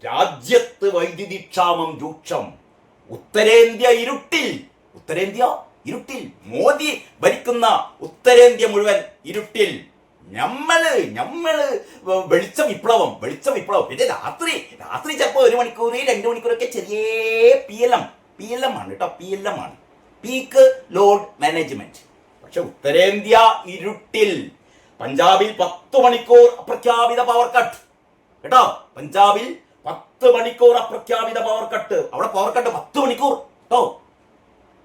രാജ്യത്ത് വൈദ്യുതി ക്ഷാമം രൂക്ഷം. ഉത്തരേന്ത്യ ഇരുട്ടിൽ. ഉത്തരേന്ത്യ ഇരുട്ടിൽ. മോദി ഭരിക്കുന്ന ഉത്തരേന്ത്യ മുഴുവൻ ഇരുട്ടിൽ. ഞമ്മള് വെളിച്ച വിപ്ലവം. പിന്നെ രാത്രി ചിലപ്പോൾ 1 മണിക്കൂർ 2 മണിക്കൂറൊക്കെ ചെറിയ PLM ആണ് കേട്ടോ. PLM ആണ്, പീക്ക് ലോഡ് മാനേജ്മെന്റ്. പക്ഷെ ഉത്തരേന്ത്യ ഇരുട്ടിൽ. പഞ്ചാബിൽ 10 മണിക്കൂർ അപ്രഖ്യാപിത പവർ കട്ട് കേട്ടോ. പഞ്ചാബിൽ 10 മണിക്കൂർ അപ്രഖ്യാപിത പവർ കട്ട്. അവിടെ പവർ കട്ട് 10 മണിക്കൂർ കേട്ടോ.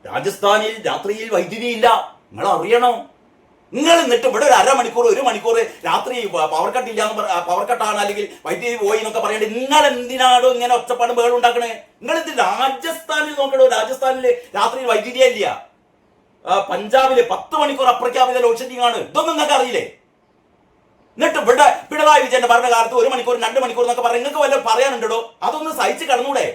രാജസ്ഥാനിൽ രാത്രിയിൽ വൈദ്യുതി ഇല്ല. നിങ്ങൾ അറിയണോ? നിങ്ങൾ എന്നിട്ട് ഇവിടെ ഒരു 1/2 മണിക്കൂർ 1 മണിക്കൂർ രാത്രി പവർ കട്ട് ഇല്ല, പവർ കട്ടാണ് അല്ലെങ്കിൽ വൈദ്യുതി പോയി എന്നൊക്കെ പറയണ്ടേ. നിങ്ങൾ എന്തിനാണോ ഇങ്ങനെ ഒച്ചപ്പാടും ബഹളം ഉണ്ടാക്കണേ? നിങ്ങൾ എന്ത് രാജസ്ഥാനിൽ നോക്കണോ? രാജസ്ഥാനിൽ രാത്രി വൈദ്യുതി ഇല്ല. പഞ്ചാബില് 10 മണിക്കൂർ അപ്രഖ്യാപിത ലോഡ് ഷെഡിംഗ് ആണ്. ഇതൊന്നും നിങ്ങൾക്ക് അറിയില്ലേ? എന്നിട്ട് ഇവിടെ പിണറായി വിജയന്റെ ഭരണകാലത്ത് 1 മണിക്കൂർ 2 മണിക്കൂർ എന്നൊക്കെ പറയാം. നിങ്ങൾക്ക് വല്ലതും പറയാനുണ്ടോ? അതൊന്ന് സഹിച്ച് കടന്നൂടെ?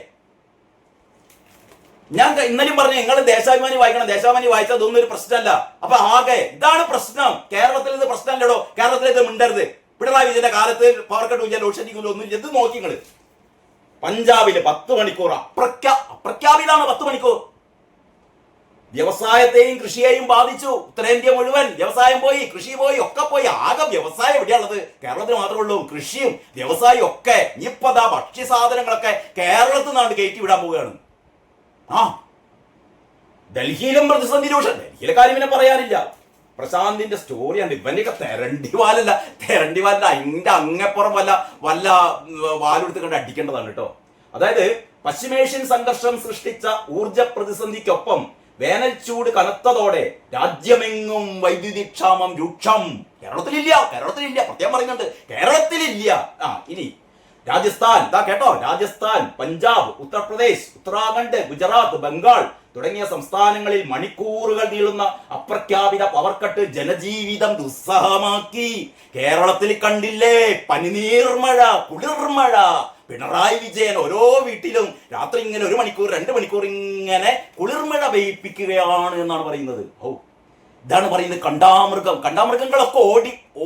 ഞാൻ ഇന്നലെയും പറഞ്ഞു, നിങ്ങൾ ദേശാഭിമാനി വായിക്കണം. ദേശാഭിമാനി വായിച്ചാൽ അതൊന്നും ഒരു പ്രശ്നമല്ല. അപ്പൊ ആകെ ഇതാണ് പ്രശ്നം. കേരളത്തിൽ ഇത് പ്രശ്നമല്ലടോ. കേരളത്തിൽ ഇത് മിണ്ടരുത്. പിണറായി വിജയന്റെ കാലത്ത് പവർ കട്ട് ഇല്ല, ലോഡ് ഷെഡിംഗ് ഒന്നും ഇല്ല. ഇത് നോക്കി നിങ്ങൾ. പഞ്ചാബില് 10 മണിക്കൂർ അപ്രഖ്യാപിതാണ്. 10 മണിക്കൂർ. വ്യവസായത്തെയും കൃഷിയെയും ബാധിച്ചു. ഉത്തരേന്ത്യ മുഴുവൻ വ്യവസായം പോയി, കൃഷി പോയി, ഒക്കെ പോയി. ആകെ വ്യവസായം എവിടെയാണുള്ളത്? കേരളത്തിൽ മാത്രമേ ഉള്ളൂ. കൃഷിയും വ്യവസായം ഒക്കെ. ഇപ്പതാ ഭക്ഷ്യ സാധനങ്ങളൊക്കെ കേരളത്തിൽ നിന്നാണ് കയറ്റി വിടാൻ പോവുകയാണ്. ഡൽഹിയിലും പ്രതിസന്ധി രൂക്ഷം. ഡൽഹിയിലെ കാര്യം പിന്നെ പറയാനില്ല. പ്രശാന്തിന്റെ സ്റ്റോറിയാണ്. ഇവന്റെയൊക്കെ തെരണ്ടിവാലല്ല അതിന്റെ അങ്ങപ്പുറം വല്ല വാലെടുത്ത് കണ്ട് അടിക്കേണ്ടതാണ് കേട്ടോ. അതായത് പശ്ചിമേഷ്യൻ സംഘർഷം സൃഷ്ടിച്ച ഊർജ പ്രതിസന്ധിക്കൊപ്പം വേനൽ ചൂട് കനത്തതോടെ രാജ്യമെങ്ങും വൈദ്യുതി ക്ഷാമം രൂക്ഷം. കേരളത്തിലില്ല. പ്രത്യേകം പറയുന്നുണ്ട്, കേരളത്തിലില്ല. ഇനി രാജസ്ഥാൻ, കേട്ടോ, രാജസ്ഥാൻ, പഞ്ചാബ്, ഉത്തർപ്രദേശ്, ഉത്തരാഖണ്ഡ്, ഗുജറാത്ത്, ബംഗാൾ തുടങ്ങിയ സംസ്ഥാനങ്ങളിൽ മണിക്കൂറുകൾ നീളുന്ന അപ്രഖ്യാപിത പവർ കട്ട് ജനജീവിതം ദുസ്സഹമാക്കി. കേരളത്തിൽ കണ്ടില്ലേ പനിനീർമഴ, കുളിർമഴ. പിണറായി വിജയൻ ഓരോ വീട്ടിലും രാത്രി ഇങ്ങനെ 1 മണിക്കൂർ 2 മണിക്കൂർ ഇങ്ങനെ കുളിർമഴ പെയ്യിപ്പിക്കുകയാണ് എന്നാണ് പറയുന്നത്. ഇതാണ് പറയുന്നത് കണ്ടാമൃഗങ്ങളൊക്കെ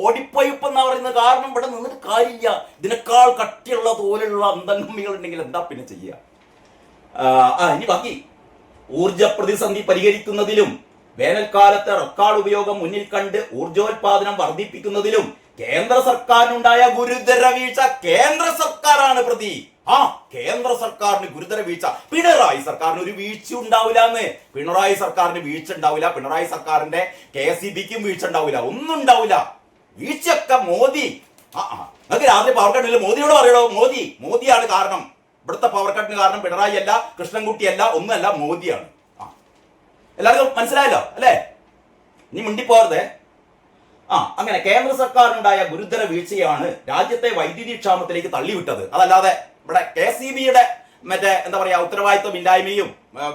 ഓടിപ്പോയി എന്നാ പറയുന്നത്. കാരണം ഇവിടെ നിന്നിട്ട് കാര്യമില്ല. ഇതിനേക്കാൾ കട്ടിയുള്ള തോലുള്ള അന്തംഗമികൾ ഉണ്ടെങ്കിൽ എന്താ പിന്നെ ചെയ്യുക? ഇനി ബാക്കി ഊർജ പ്രതിസന്ധി പരിഹരിക്കുന്നതിലും വേനൽക്കാലത്തെ റെക്കോർഡ് ഉപയോഗം മുന്നിൽ കണ്ട് ഊർജോൽപാദനം വർദ്ധിപ്പിക്കുന്നതിലും കേന്ദ്ര സർക്കാരിനുണ്ടായ ഗുരുതര വീഴ്ച. കേന്ദ്ര സർക്കാരാണ് പ്രതി. കേന്ദ്ര സർക്കാരിന് ഗുരുതര വീഴ്ച. പിണറായി സർക്കാരിന് ഒരു വീഴ്ച ഉണ്ടാവില്ല. പിണറായി സർക്കാരിന് വീഴ്ച ഉണ്ടാവില്ല. പിണറായി സർക്കാരിന്റെ KSEBിക്കും വീഴ്ച ഉണ്ടാവില്ല. ഒന്നും ഉണ്ടാവില്ല. വീഴ്ചയൊക്കെ മോദി. നിങ്ങൾക്ക് രാത്രി പവർ കട്ടില്ല, മോദിയോട് പറയണോ? മോദിയാണ് കാരണം. ഇവിടുത്തെ പവർ കട്ടിന് കാരണം പിണറായി അല്ല, കൃഷ്ണൻകുട്ടിയല്ല, ഒന്നുമല്ല, മോദിയാണ്. എല്ലാവർക്കും മനസ്സിലായല്ലോ അല്ലേ? ഇനി മിണ്ടിപ്പോരുതേ. അങ്ങനെ കേന്ദ്ര സർക്കാരിനുണ്ടായ ഗുരുതര വീഴ്ചയാണ് രാജ്യത്തെ വൈദ്യുതി ക്ഷാമത്തിലേക്ക് തള്ളിവിട്ടത്. അതല്ലാതെ ഇവിടെ KSEBിയുടെ എന്താ പറയാ ഉത്തരവാദിത്വം ഇല്ലായ്മയും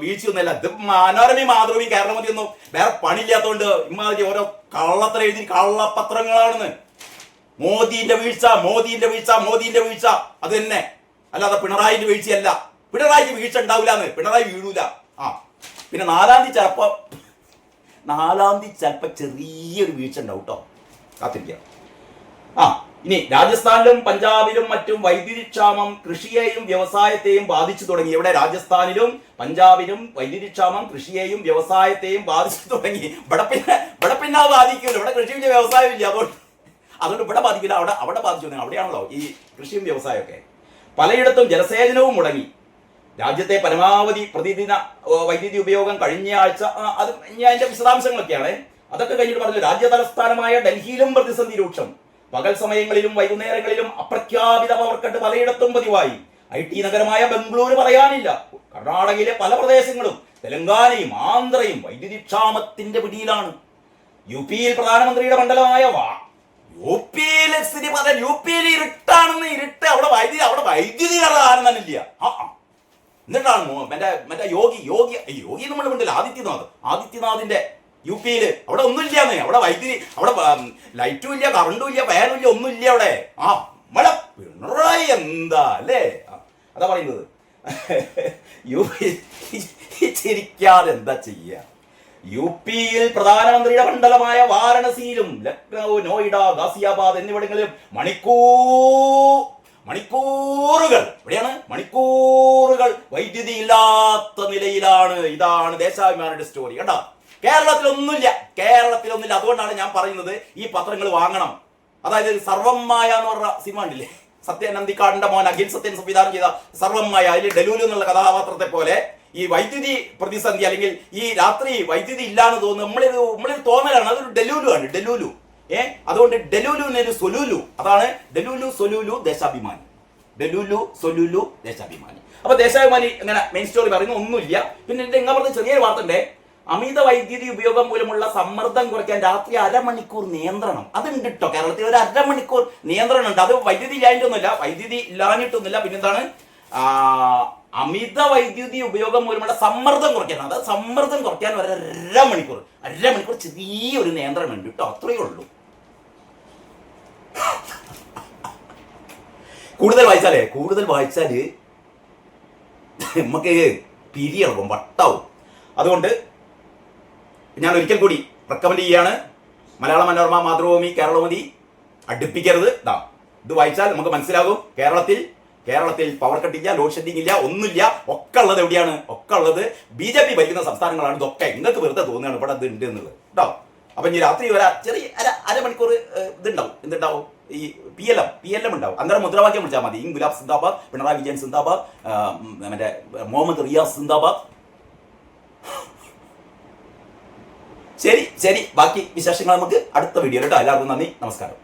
വീഴ്ചയൊന്നുമല്ല. ഇത് മനോരമയും മാതൃഭൂമിയും കേരളമതിയൊന്നും വേറെ പണിയില്ലാത്തതുകൊണ്ട് ഇമാതിരി ഓരോ കള്ളത്തരം എഴുതി കള്ളപത്രങ്ങളാണെന്ന്. മോദിന്റെ വീഴ്ച അത് തന്നെ, അല്ലാതെ പിണറായിന്റെ വീഴ്ചയല്ല. പിണറായിക്ക് വീഴ്ച ഉണ്ടാവില്ലാന്ന്. പിണറായി വീഴൂല. പിന്നെ 4-ാം തീയതി ചിലപ്പോ ചെറിയൊരു വീഴ്ച ഉണ്ടാവും കേട്ടോ. കാത്തിരിക്കാം. ഇനി രാജസ്ഥാനിലും പഞ്ചാബിലും മറ്റും വൈദ്യുതി ക്ഷാമം കൃഷിയെയും വ്യവസായത്തെയും ബാധിച്ചു തുടങ്ങി. ഇവിടെ രാജസ്ഥാനിലും പഞ്ചാബിലും വൈദ്യുതി ക്ഷാമം കൃഷിയെയും വ്യവസായത്തെയും ബാധിച്ചു തുടങ്ങി. ഇവിടെ പിന്നെ ബാധിക്കില്ല. ഇവിടെ കൃഷിയും വ്യവസായവും ഇല്ല. അതുകൊണ്ട് ഇവിടെ ബാധിക്കില്ല. അവിടെ ബാധിച്ചു. അവിടെയാണല്ലോ ഈ കൃഷിയും വ്യവസായമൊക്കെ. പലയിടത്തും ജലസേചനവും മുടങ്ങി. രാജ്യത്തെ പരമാവധി പ്രതിദിന വൈദ്യുതി ഉപയോഗം കഴിഞ്ഞ ആഴ്ച, അത് ഇനി അതിന്റെ വിശദാംശങ്ങളൊക്കെയാണ്. അതൊക്കെ കഴിഞ്ഞിട്ട് പറഞ്ഞു. രാജ്യ തലസ്ഥാനമായ ഡൽഹിയിലും പ്രതിസന്ധി രൂക്ഷം. പകൽ സമയങ്ങളിലും വൈകുന്നേരങ്ങളിലും അപ്രഖ്യാപിത പവർ കട്ട് പലയിടത്തും പതിവായി. IT നഗരമായ ബംഗളൂരു പറയാനില്ല. കർണാടകയിലെ പല പ്രദേശങ്ങളും തെലങ്കാനയും ആന്ധ്രയും വൈദ്യുതി ക്ഷാമത്തിന്റെ പിടിയിലാണ്. UPയിൽ പ്രധാനമന്ത്രിയുടെ മണ്ഡലമായ യുപിയിൽ ഇരുട്ടാണെന്ന്. അവിടെ വൈദ്യുതി ആണെന്നില്ല. എന്നിട്ടാണ് മറ്റേ യോഗി നമ്മൾ ഉണ്ടല്ലോ, ആദിത്യനാഥിന്റെ UPയിൽ അവിടെ ഒന്നുമില്ലാന്ന്. അവിടെ വൈദ്യുതി, അവിടെ ലൈറ്റും ഇല്ല, കറണ്ടും ഇല്ല, ഫാനും ഇല്ല, ഒന്നുമില്ല അവിടെ. നമ്മളെ പിണറായി എന്താ അല്ലേ? അതാ പറയുന്നത്. ചിരിക്കാതെ എന്താ ചെയ്യ? UPയിൽ പ്രധാനമന്ത്രിയുടെ മണ്ഡലമായ വാരണസിയിലും ലക്നൗ, നോയിഡ, ഗാസിയാബാദ് എന്നിവിടങ്ങളിലും മണിക്കൂറുകൾ എവിടെയാണ് മണിക്കൂറുകൾ വൈദ്യുതി ഇല്ലാത്ത നിലയിലാണ്. ഇതാണ് ദേശാഭിമാനിയുടെ സ്റ്റോറി കേട്ടോ. കേരളത്തിലൊന്നുമില്ല. അതുകൊണ്ടാണ് ഞാൻ പറയുന്നത് ഈ പത്രങ്ങൾ വാങ്ങണം. അതായത് സർവമായ എന്ന് പറഞ്ഞ സിനിമ ഉണ്ടില്ലേ, സത്യൻ അന്തിക്കാടിന്റെ മോൻ അഖിൽ സത്യൻ സംവിധാനം ചെയ്ത സർവമായ, അതിൽ ഡെലൂലു എന്നുള്ള കഥാപാത്രത്തെ പോലെ ഈ വൈദ്യുതി പ്രതിസന്ധി അല്ലെങ്കിൽ ഈ രാത്രി വൈദ്യുതി ഇല്ലാന്ന് തോന്നുന്നു നമ്മളൊരു തോന്നലാണ്. അതൊരു ഡെലൂലു ആണ്, ഡെലൂലു. അതുകൊണ്ട് ഡെലൂലുവിനൊരു സൊലൂലു. അതാണ് ഡെലൂലു സൊലൂലു ദേശാഭിമാനി. ഡെലൂലു സൊലൂലു ദേശാഭിമാനി. അപ്പൊ ദേശാഭിമാനി ഇങ്ങനെ മെയിൻ സ്റ്റോറി പറയുന്ന ഒന്നുമില്ല. പിന്നെ എന്റെ എങ്ങനെ പറഞ്ഞ ചെറിയൊരു വാർത്തന്റെ അമിത വൈദ്യുതി ഉപയോഗം മൂലമുള്ള സമ്മർദ്ദം കുറയ്ക്കാൻ രാത്രി അരമണിക്കൂർ നിയന്ത്രണം. അതുണ്ട് കേട്ടോ കേരളത്തിൽ. ഒരു അരമണിക്കൂർ നിയന്ത്രണം ഉണ്ട്. അത് വൈദ്യുതി ഇല്ലാഞ്ഞിട്ടൊന്നുമില്ല, വൈദ്യുതി ഇല്ലാഞ്ഞിട്ടൊന്നുമില്ല. പിന്നെന്താണ് അമിത വൈദ്യുതി ഉപയോഗം മൂലമുള്ള സമ്മർദ്ദം കുറയ്ക്കാൻ. അതായത് സമ്മർദ്ദം കുറയ്ക്കാൻ ഒരു അരമണിക്കൂർ ചെറിയൊരു നിയന്ത്രണം ഉണ്ട് കേട്ടോ. അത്രയേ ഉള്ളൂ. കൂടുതൽ വായിച്ചാല് നമുക്ക് പിരിയിറങ്ങും, വട്ടാവും. അതുകൊണ്ട് ഞാൻ ഒരിക്കൽ കൂടി റെക്കമെൻഡ് ചെയ്യാണ്. മലയാള മനോരമ, മാതൃഭൂമി, കേരളമതി അടുപ്പിക്കരുത്. ഇത് വായിച്ചാൽ നമുക്ക് മനസ്സിലാകും കേരളത്തിൽ പവർ കട്ടില്ല, ലോഡ് ഷെഡിങ് ഇല്ല, ഒന്നുമില്ല. ഒക്കെ ഉള്ളത് എവിടെയാണ്? ഒക്കെ ഉള്ളത് BJP ഭരിക്കുന്ന സംസ്ഥാനങ്ങളാണ്. ഇതൊക്കെ നിങ്ങൾക്ക് വെറുതെ തോന്നുകയാണ് ഇവിടെ ഇത് ഉണ്ട് എന്നുള്ളത് കേട്ടോ. അപ്പൊ ഇനി രാത്രി ഒരു ചെറിയ അരമണിക്കൂർ എന്തുണ്ടാവും ഈ PLM ഉണ്ടാവും. അന്നേരം മുദ്രാവാക്യം വിളിച്ചാൽ മതി. ഗുലാബ് സിന്ദാബാദ്, പിണറായി വിജയൻ സിന്ദാബാദ്, മറ്റേ മുഹമ്മദ് റിയാസ് സിന്ദാബാദ്. ശരി, ബാക്കി വിശേഷങ്ങൾ നമുക്ക് അടുത്ത വീഡിയോ കേട്ടോ. എല്ലാവർക്കും നന്ദി, നമസ്കാരം.